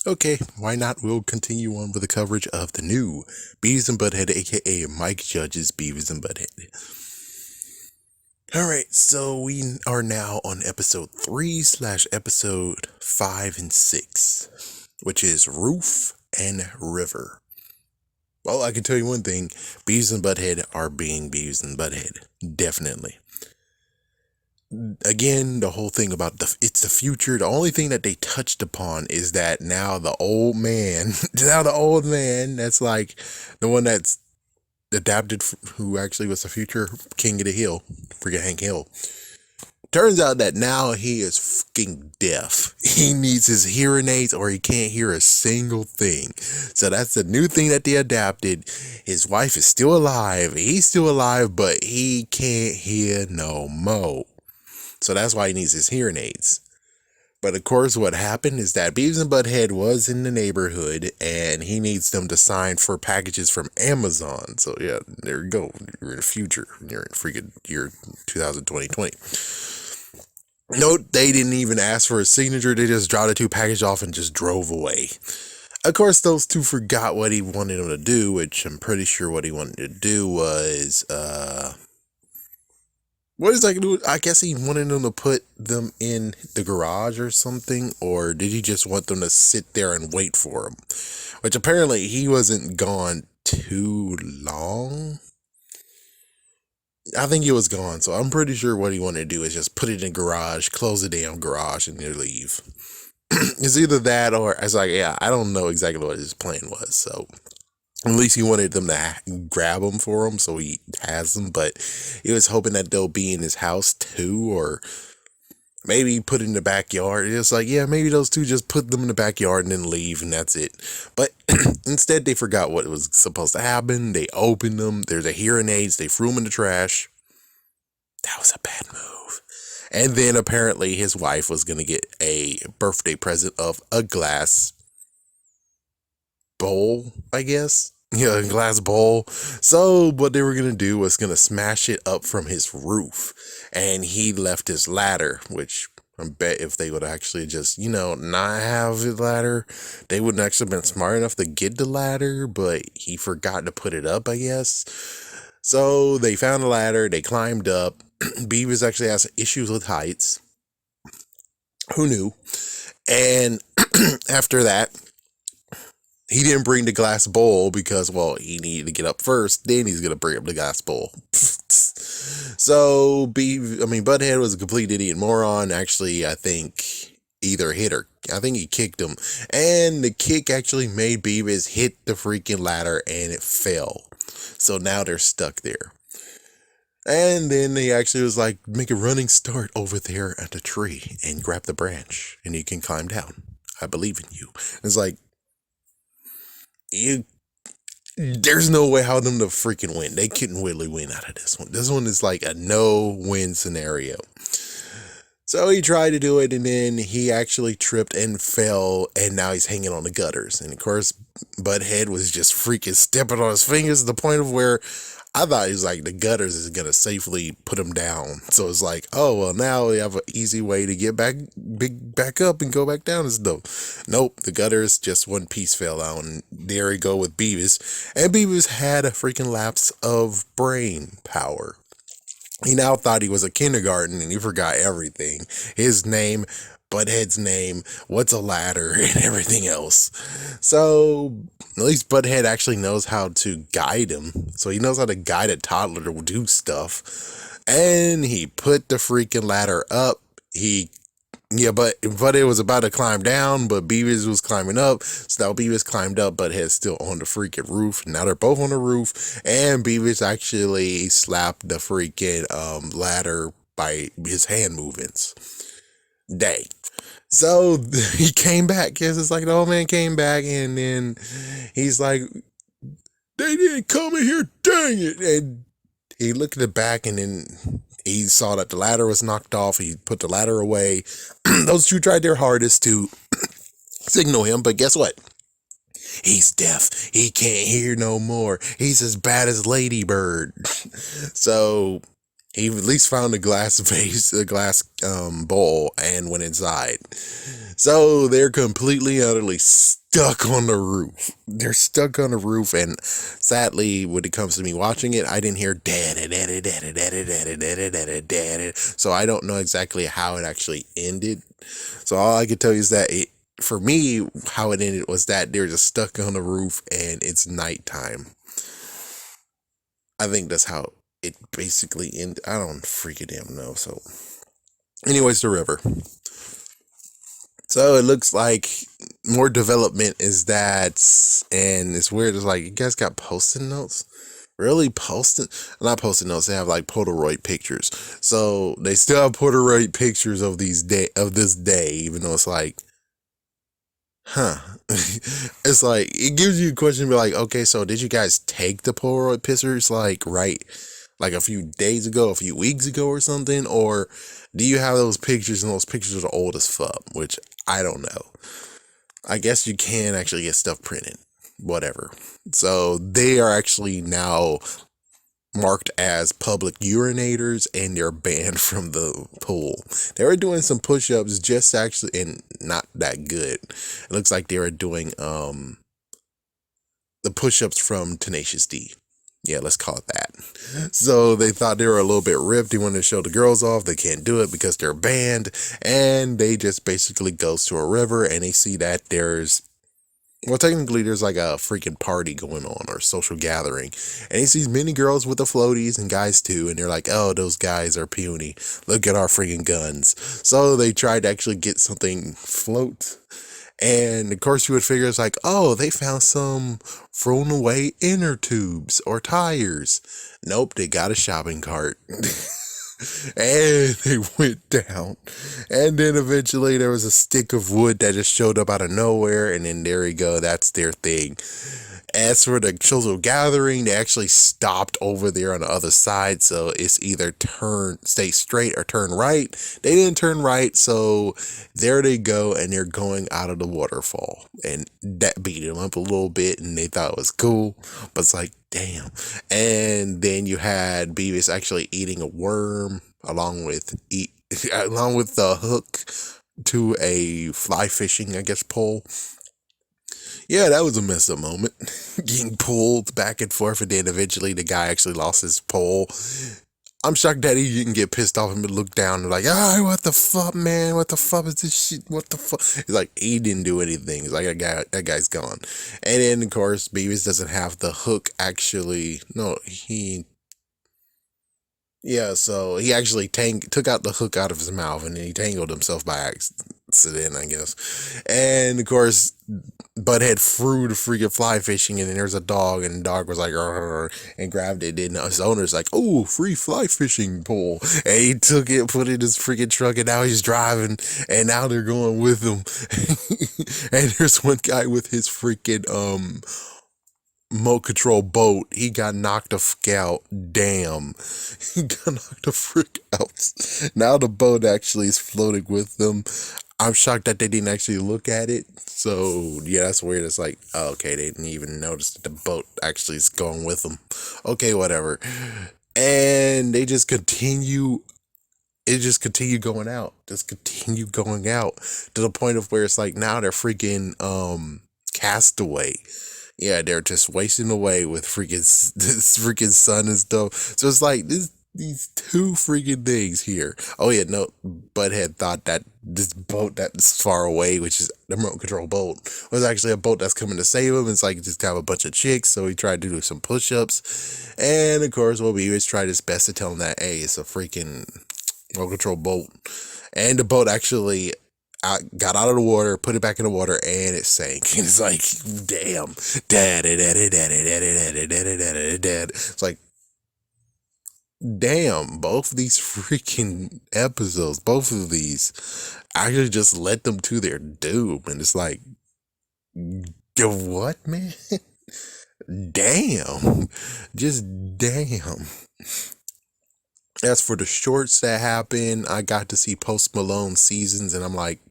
Okay, why not? We'll continue on with the coverage of the new Beavis and Butthead, aka Mike Judge's Beavis and Butthead. Alright, so we are now on episode 3 slash episode 5 and 6, which is Roof and River. Well, I can tell you one thing, Beavis and Butthead are being Beavis and Butthead. Definitely. Again, the whole thing about it's the future. The only thing that they touched upon is that now the old man, that's like the one that's adapted, who actually was the future king of the hill, freaking Hank Hill. Turns out that now he is fucking deaf. He needs his hearing aids or he can't hear a single thing. So that's the new thing that they adapted. His wife is still alive. He's still alive, but he can't hear no more. So that's why he needs his hearing aids. But of course, what happened is that Beavis and Butthead was in the neighborhood and he needs them to sign for packages from Amazon. So yeah, there you go. You're in the future. You're in freaking year 2020. Note, they didn't even ask for a signature. They just dropped the two packages off and just drove away. Of course, those two forgot what he wanted them to do, which I'm pretty sure what he wanted to do was, what is that? I guess he wanted them to put them in the garage or something, or did he just want them to sit there and wait for him? Which apparently he wasn't gone too long. I think he was gone, so I'm pretty sure what he wanted to do is just put it in garage, close the damn garage, and then leave. It's either that or it's like, yeah, I don't know exactly what his plan was, so at least he wanted them to grab them for him, so he has them, but he was hoping that they'll be in his house too, or maybe put it in the backyard. It's like, yeah, maybe those two just put them in the backyard and then leave, and that's it. But instead, they forgot what was supposed to happen. They opened them. There's a hearing aids. They threw them in the trash. That was a bad move. And then apparently his wife was going to get a birthday present of a glass bowl, I guess. Yeah, a glass bowl. So what they were going to do was going to smash it up from his roof. And he left his ladder, which I bet if they would actually just, not have a ladder, they wouldn't actually been smart enough to get the ladder, but he forgot to put it up, I guess. So they found a ladder, they climbed up. Beavis actually has issues with heights. Who knew? And after that, he didn't bring the glass bowl because, well, he needed to get up first. Then he's going to bring up the glass bowl. So, Butthead was a complete idiot moron. Actually, I think either hit or I think he kicked him. And the kick actually made Beavis hit the freaking ladder and it fell. So now they're stuck there. And then he actually was like, make a running start over there at the tree and grab the branch and you can climb down. I believe in you. It's like, there's no way how them to freaking win. They couldn't really win out of this one. This one is like a no-win scenario. So he tried to do it, and then he actually tripped and fell, and now he's hanging on the gutters. And of course, Butthead was just freaking stepping on his fingers to the point of where I thought he was like, the gutters is going to safely put him down. So it's like, oh, well, now we have an easy way to get back up and go back down and stuff. Nope, the gutters, just one piece fell out. And there we go with Beavis. And Beavis had a freaking lapse of brain power. He now thought he was a kindergarten and he forgot everything. His name, Butthead's name, what's a ladder, and everything else. So at least Butthead actually knows how to guide him. So he knows how to guide a toddler to do stuff. And he put the freaking ladder up. But it was about to climb down, but Beavis was climbing up. So now Beavis climbed up, but Head's still on the freaking roof. Now they're both on the roof, and Beavis actually slapped the freaking ladder by his hand movements. Dang. So he came back. Because it's like the old man came back, and then he's like, they didn't come in here, dang it. And he looked at the back, and then he saw that the ladder was knocked off. He put the ladder away. Those two tried their hardest to signal him, but guess what? He's deaf. He can't hear no more. He's as bad as Ladybird. So He at least found a glass vase, a glass bowl, and went inside. So they're completely, utterly stuck on the roof. They're stuck on the roof, and sadly, when it comes to me watching it, I didn't hear dad. So I don't know exactly how it actually ended. So all I can tell you is that for me, how it ended was that they're just stuck on the roof, and it's nighttime. I think that's how it basically ended. I don't freaking damn know. So, anyways, the river. So it looks like more development is that, and it's weird. It's like, you guys got post-it notes? Really, not post-it notes. They have like Polaroid pictures. So they still have Polaroid pictures of this day, even though it's like, huh? It's like it gives you a question, to be like, okay, so did you guys take the Polaroid pictures like right, like a few days ago, a few weeks ago, or something, or do you have those pictures and those pictures are old as fuck? Which I don't know. I guess you can actually get stuff printed, whatever. So they are actually now marked as public urinators, and they're banned from the pool. They were doing some push-ups just actually, and not that good. It looks like they were doing the push-ups from Tenacious D. Yeah, let's call it that. So they thought they were a little bit ripped. They wanted to show the girls off. They can't do it because they're banned. And they just basically goes to a river, and they see that technically there's like a freaking party going on, or social gathering. And he sees many girls with the floaties and guys too. And they're like, oh, those guys are puny. Look at our freaking guns. So they tried to actually get something float. And of course you would figure it's like, oh, they found some thrown away inner tubes or tires. Nope, they got a shopping cart. And they went down. And then eventually there was a stick of wood that just showed up out of nowhere. And then there you go, that's their thing. As for the social gathering, they actually stopped over there on the other side. So it's either stay straight or turn right. They didn't turn right. So there they go. And they're going out of the waterfall. And that beat them up a little bit. And they thought it was cool. But it's like, damn. And then you had Beavis actually eating a worm along with the hook to a fly fishing, I guess, pole. Yeah, that was a messed up moment. Getting pulled back and forth, and then eventually the guy actually lost his pole. I'm shocked that he didn't get pissed off and look down and like, what the fuck, man? What the fuck is this shit? What the fuck? He's like, he didn't do anything. He's like, that guy's gone. And then, of course, Beavis doesn't have the hook actually. No, yeah, so he actually took out the hook out of his mouth, and then he tangled himself by accident, I guess. And of course, Butthead threw the freaking fly fishing, and then there's a dog, and the dog was like, "Arr," and grabbed it. And his owner's like, oh, free fly fishing pole. And he took it, put it in his freaking truck, and now he's driving, and now they're going with him. And there's one guy with his freaking remote control boat. He got knocked the fuck out. Damn. He got knocked the frick out. Now the boat actually is floating with them. I'm shocked that they didn't actually look at it. So, yeah, that's weird. It's like, oh, okay, they didn't even notice that the boat actually is going with them. Okay, whatever. And they just continue. It just continue going out. Just continue going out. To the point of where it's like, now they're freaking castaway. Yeah, they're just wasting away with this freaking sun and stuff. So it's like these two freaking things here. Oh yeah, no, Butthead thought that this boat that's far away, which is the remote control boat, was actually a boat that's coming to save him. It's like just have a bunch of chicks, so he tried to do some push-ups. And of course, Beavis tried his best to tell him that, hey, it's a freaking remote control boat. And the boat actually got out of the water, put it back in the water, and it sank. And it's like, damn. It's like, damn, both of these freaking episodes, both of these, actually just led them to their doom. And it's like, what, man? Damn. Just damn. As for the shorts that happened, I got to see Post Malone Seasons, and I'm like,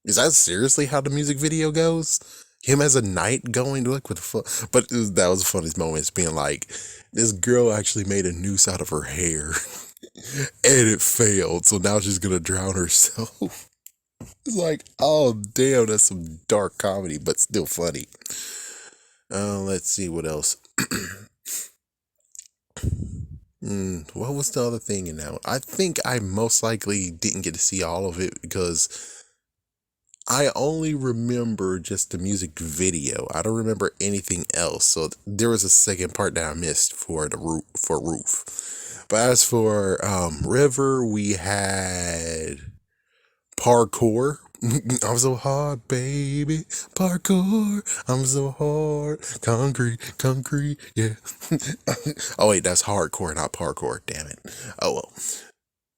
is that seriously how the music video goes? Him as a knight going, like, what the fuck? But that was the funniest moment, being like, this girl actually made a noose out of her hair. And it failed. So now she's gonna drown herself. It's like, oh damn, that's some dark comedy, but still funny. Let's see what else. What was the other thing in that one? I think I most likely didn't get to see all of it because I only remember just the music video. I don't remember anything else. So there was a second part that I missed for the roof. But as for River, we had parkour. I'm so hard, baby. Parkour. I'm so hard. Concrete. Yeah. Oh wait, that's hardcore, not parkour. Damn it. Oh well.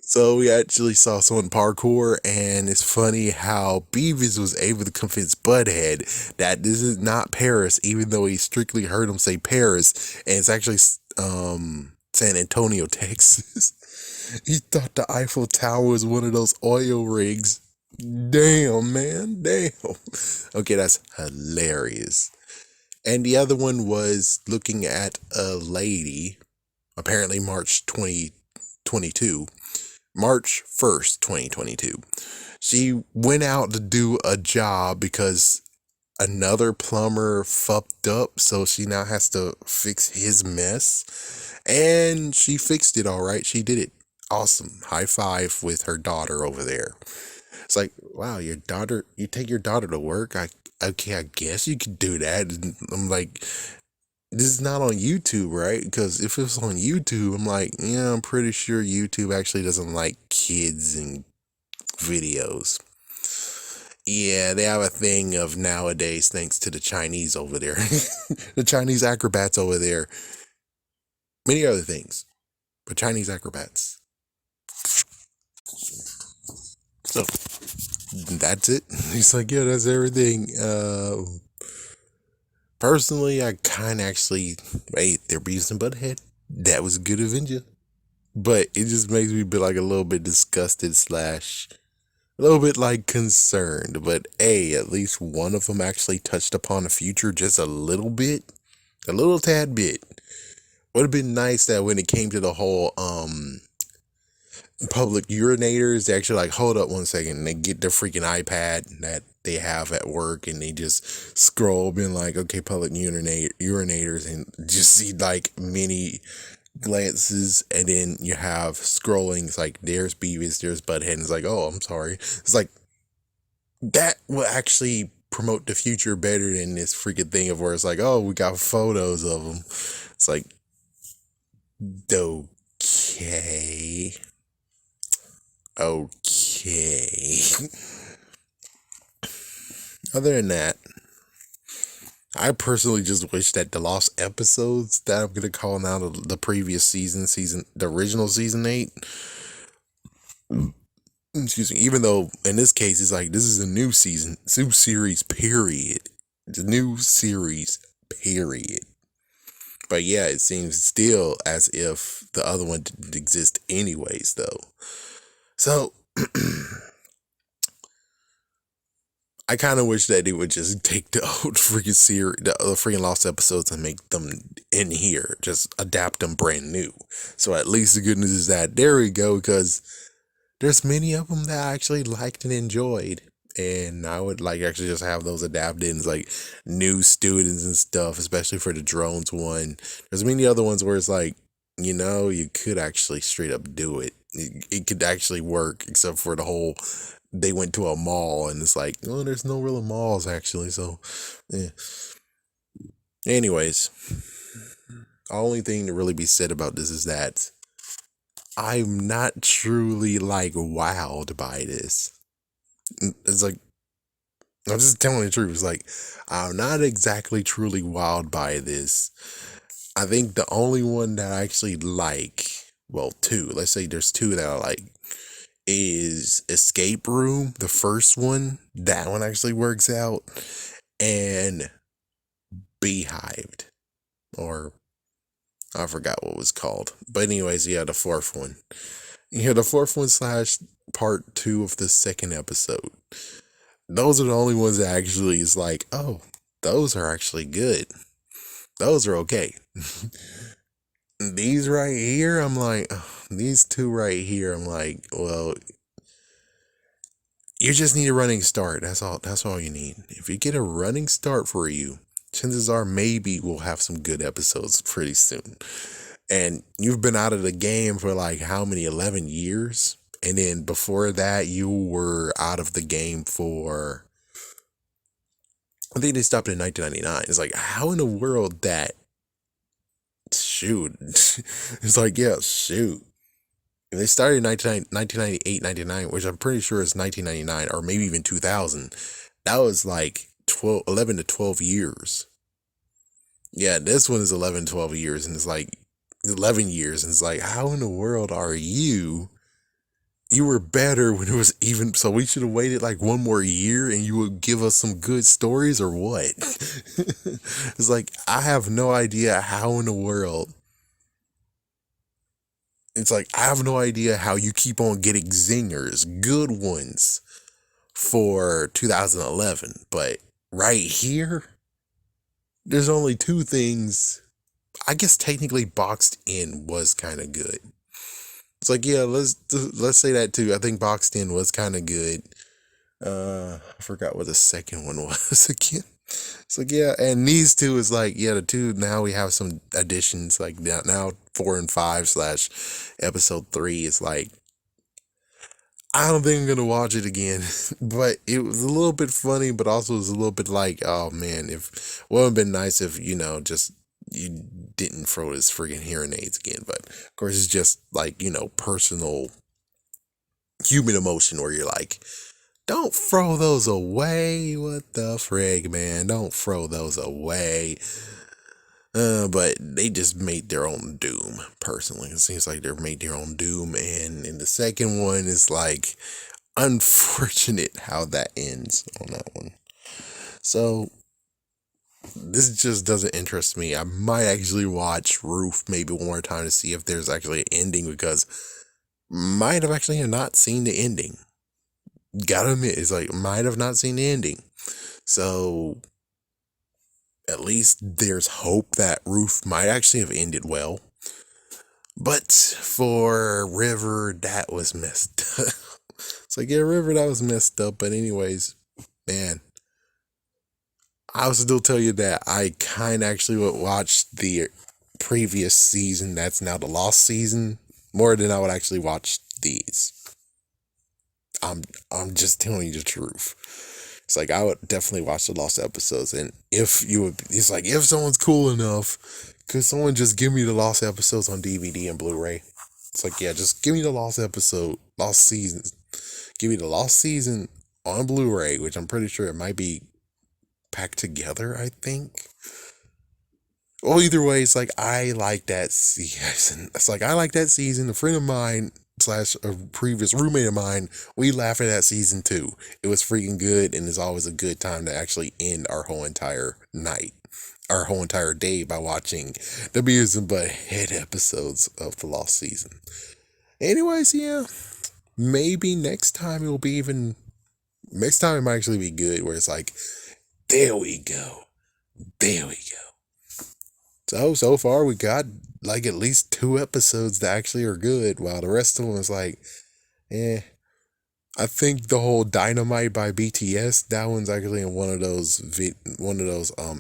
So we actually saw someone parkour, and it's funny how Beavis was able to convince Butthead that this is not Paris, even though he strictly heard him say Paris, and it's actually San Antonio, Texas. He thought the Eiffel Tower was one of those oil rigs. Damn, man, damn. Okay, that's hilarious. And the other one was looking at a lady, apparently March 2022. March 1st, 2022. She went out to do a job because another plumber fucked up, so she now has to fix his mess. And she fixed it all right. She did it. Awesome. High five with her daughter over there. It's like, wow, your daughter, you take your daughter to work? Okay, I guess you could do that. And I'm like, this is not on YouTube, right? Because if it was on YouTube, I'm like, yeah, I'm pretty sure YouTube actually doesn't like kids and videos. Yeah, they have a thing of nowadays, thanks to the Chinese over there, the Chinese acrobats over there, many other things, but Chinese acrobats. So that's it. He's like, yeah, that's everything. Personally, I kind of actually, hey, they're Beavis and Butthead. That was a good Avenger. But it just makes me be like a little bit disgusted slash a little bit like concerned. But hey, at least one of them actually touched upon the future just a little bit. A little tad bit. Would have been nice that when it came to the whole public urinators, they actually like, hold up one second, and they get their freaking iPad that they have at work and they just scroll being like, okay, public urinators, and just see like many glances, and then you have scrolling. It's like, there's Beavis, there's Butthead, and it's like, oh, I'm sorry. It's like, that will actually promote the future better than this freaking thing of where it's like, oh, we got photos of them. It's like, okay. Okay. Other than that, I personally just wish that the lost episodes that I'm gonna call now the previous season, the original season 8. Excuse me. Even though in this case it's like this is a new season, new series, period. The new series, period. But yeah, it seems still as if the other one didn't exist anyways, though. So I kind of wish that they would just take the old freaking series, the freaking lost episodes, and make them in here. Just adapt them brand new. So at least the good news is that there we go, because there's many of them that I actually liked and enjoyed. And I would like actually just have those adapted as like new students and stuff, especially for the drones one. There's many other ones where it's like, you could actually straight up do it. It could actually work, except for the whole, they went to a mall and it's like, oh, there's no real malls actually. So, yeah. Anyways, the only thing to really be said about this is that I'm not truly like wowed by this. It's like, I'm just telling the truth. It's like, I'm not exactly truly wowed by this. I think the only one that I actually like, well, two, let's say there's two that I like, is Escape Room, the first one. That one actually works out. And Beehived, or I forgot what it was called. But anyways, yeah, the fourth one. Yeah, the fourth one slash part 2 of the second episode. Those are the only ones that actually is like, oh, those are actually good. Those are okay. These right here, I'm like, ugh, these two right here, I'm like, well, you just need a running start. That's all. That's all you need. If you get a running start for you, chances are maybe we'll have some good episodes pretty soon. And you've been out of the game for like how many, 11 years? And then before that, you were out of the game for, I think they stopped in 1999. It's like, how in the world that, shoot. It's like, yeah, shoot. And they started in 1998, 99, which I'm pretty sure is 1999 or maybe even 2000. That was like 11 to 12 years. Yeah, this one is 11, 12 years, and it's like 11 years, and it's like, how in the world are you? You were better when it was even, so we should have waited like one more year and you would give us some good stories or what? It's like, I have no idea how in the world. It's like, I have no idea how you keep on getting zingers, good ones, for 2011. But right here, there's only two things. I guess technically Boxed In was kind of good. It's like, yeah, let's say that too. I think Boxed In was kind of good. I forgot what the second one was again. It's like, yeah, and these two is like, yeah, the two, now we have some additions, like now 4 and 5 slash episode 3 is like, I don't think I'm gonna watch it again. But it was a little bit funny, but also it was a little bit like, oh man, if would have been nice if, just you didn't throw his freaking hearing aids again. But of course it's just like, personal human emotion where you're like, don't throw those away. What the frig, man? Don't throw those away. But they just made their own doom, personally. It seems like they've made their own doom. And in the second one, it's like unfortunate how that ends on that one. So this just doesn't interest me. I might actually watch Roof maybe one more time to see if there's actually an ending, because might have actually not seen the ending. Gotta admit, it's like, might have not seen the ending. So at least there's hope that Roof might actually have ended well. But for River, that was messed up. It's like, yeah, River, that was messed up. But anyways, man, I'll still tell you that I kind of actually would watch the previous season, that's now the Lost season, more than I would actually watch these. I'm just telling you the truth. It's like, I would definitely watch the Lost episodes, and it's like, if someone's cool enough, could someone just give me the Lost episodes on DVD and Blu-ray? It's like, yeah, just give me the Lost seasons. Give me the Lost season on Blu-ray, which I'm pretty sure it might be packed together, I think. Well, either way, it's like, I like that season. It's like, I like that season. A friend of mine slash a previous roommate of mine, we laughed at that season too. It was freaking good, and it's always a good time to actually end our whole entire night, our whole entire day, by watching the Beavis and Butthead episodes of the Lost season. Anyways, yeah, maybe next time it will be even. Next time it might actually be good, where it's like, there we go. There we go. So far we got like at least 2 episodes that actually are good, while the rest of them is like, eh. I think the whole Dynamite by BTS, that one's actually in one of those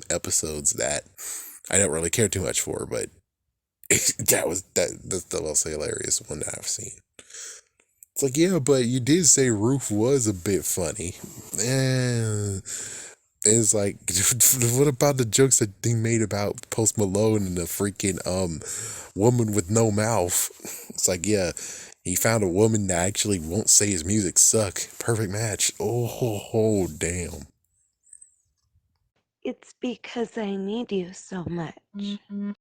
episodes that I don't really care too much for, but that's the most hilarious one that I've seen. It's like, yeah, but you did say Roof was a bit funny. And it's like, what about the jokes that they made about Post Malone and the freaking woman with no mouth? It's like, yeah, he found a woman that actually won't say his music suck. Perfect match. Oh, damn. It's because I need you so much.